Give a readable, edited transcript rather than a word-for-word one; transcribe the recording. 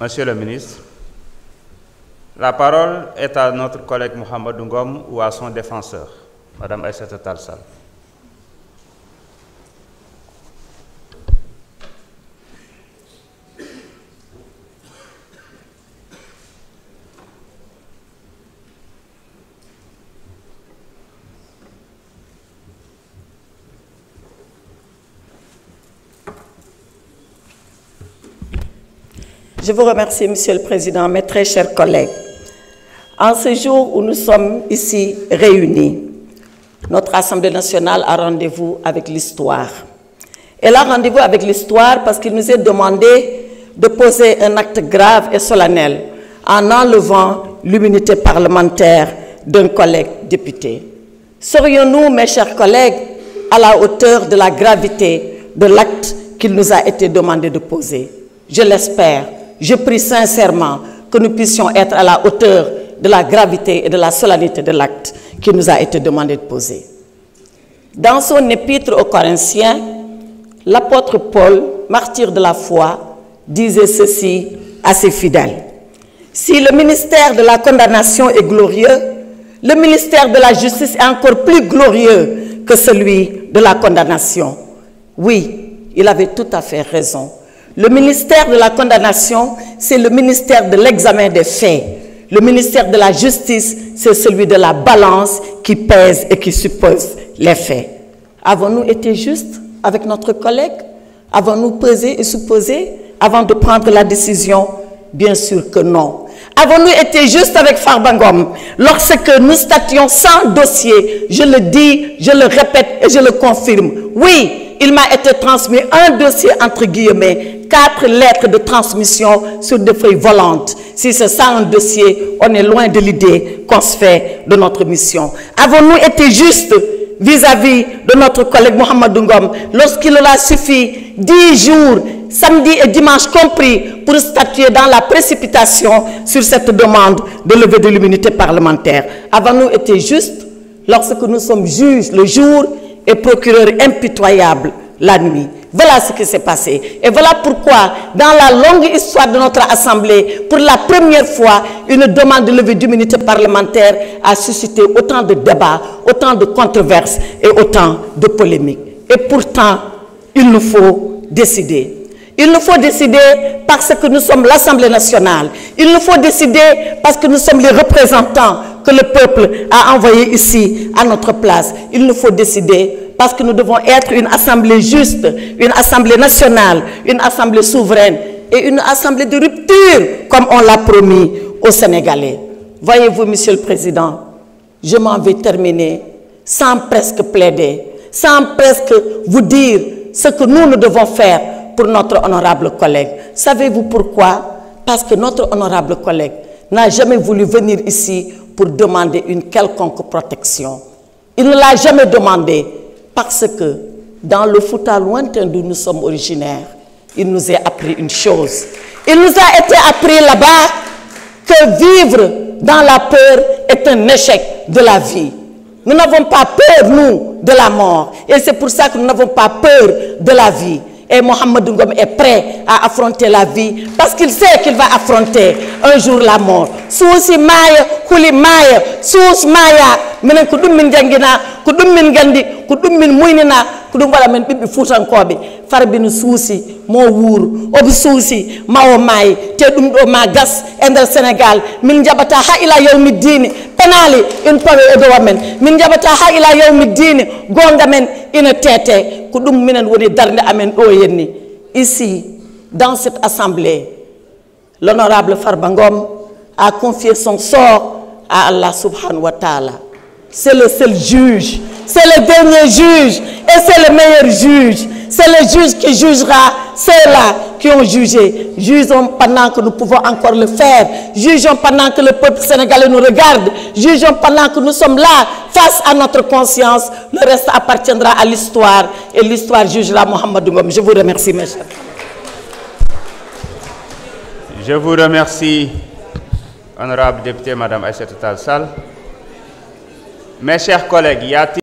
Monsieur le ministre, la parole est à notre collègue Mohamed Ngom ou à son défenseur, Madame Aïssata Tall Sall. Je vous remercie, Monsieur le Président, mes très chers collègues. En ce jour où nous sommes ici réunis, notre Assemblée nationale a rendez-vous avec l'histoire. Elle a rendez-vous avec l'histoire parce qu'il nous est demandé de poser un acte grave et solennel en enlevant l'immunité parlementaire d'un collègue député. Serions-nous, mes chers collègues, à la hauteur de la gravité de l'acte qu'il nous a été demandé de poser? Je l'espère. Je prie sincèrement que nous puissions être à la hauteur de la gravité et de la solennité de l'acte qui nous a été demandé de poser. Dans son épître aux Corinthiens, l'apôtre Paul, martyr de la foi, disait ceci à ses fidèles. Si le ministère de la condamnation est glorieux, le ministère de la justice est encore plus glorieux que celui de la condamnation. Oui, il avait tout à fait raison. Le ministère de la condamnation, c'est le ministère de l'examen des faits. Le ministère de la justice, c'est celui de la balance qui pèse et qui suppose les faits. Avons-nous été justes avec notre collègue? Avons-nous pesé et supposé avant de prendre la décision? Bien sûr que non. Avons-nous été justes avec Farba Ngom lorsque nous statuions sans dossier? Je le dis, je le répète et je le confirme. Oui, il m'a été transmis un dossier entre guillemets, 4 lettres de transmission sur des feuilles volantes. Si c'est ça un dossier, on est loin de l'idée qu'on se fait de notre mission. Avons-nous été justes vis-à-vis de notre collègue Mohamed Ngom lorsqu'il a suffi 10 jours, samedi et dimanche compris, pour statuer dans la précipitation sur cette demande de levée de l'immunité parlementaire? Avons-nous été justes lorsque nous sommes juges le jour et procureurs impitoyables la nuit? Voilà ce qui s'est passé. Et voilà pourquoi, dans la longue histoire de notre Assemblée, pour la première fois, une demande de levée d'immunité parlementaire a suscité autant de débats, autant de controverses et autant de polémiques. Et pourtant, il nous faut décider. Il nous faut décider parce que nous sommes l'Assemblée nationale. Il nous faut décider parce que nous sommes les représentants que le peuple a envoyés ici à notre place. Il nous faut décider parce que nous devons être une assemblée juste, une assemblée nationale, une assemblée souveraine et une assemblée de rupture, comme on l'a promis aux Sénégalais. Voyez-vous, Monsieur le Président, je m'en vais terminer sans presque plaider, sans presque vous dire ce que nous devons faire pour notre honorable collègue. Savez-vous pourquoi? Parce que notre honorable collègue n'a jamais voulu venir ici pour demander une quelconque protection. Il ne l'a jamais demandé parce que dans le Fouta lointain d'où nous sommes originaires, il nous a appris une chose. Il nous a été appris là-bas que vivre dans la peur est un échec de la vie. Nous n'avons pas peur, nous, de la mort. Et c'est pour ça que nous n'avons pas peur de la vie. Et Mohamed Ngom est prêt à affronter la vie parce qu'il sait qu'il va affronter un jour la mort. Sousi maya, huli maya, sous maya, menen ko dum min jangina, ko dum min gandi, ko dum min muynina, ko dum wala men bibbi futankobe. Farbi no sousi mo wuur, obi sousi mawo may, te dum do ma gas e nder Sénégal, min jabata ha ila yawmi dini, penali in pawe e do men, min jabata ha ila yawmi dini, gonga men ina tete. Ici, dans cette assemblée, l'honorable Farba Ngom a confié son sort à Allah subhanahu wa ta'ala. C'est le seul juge, c'est le dernier juge et c'est le meilleur juge. C'est le juge qui jugera ceux-là qui ont jugé. Jugeons pendant que nous pouvons encore le faire. Jugeons pendant que le peuple sénégalais nous regarde. Jugeons pendant que nous sommes là, face à notre conscience. Le reste appartiendra à l'histoire et l'histoire jugera Mohamed Ngom. Je vous remercie, mes chers. Je vous remercie, honorable député, Madame Aïssata Tall Sall. Mes chers collègues, y a-t-il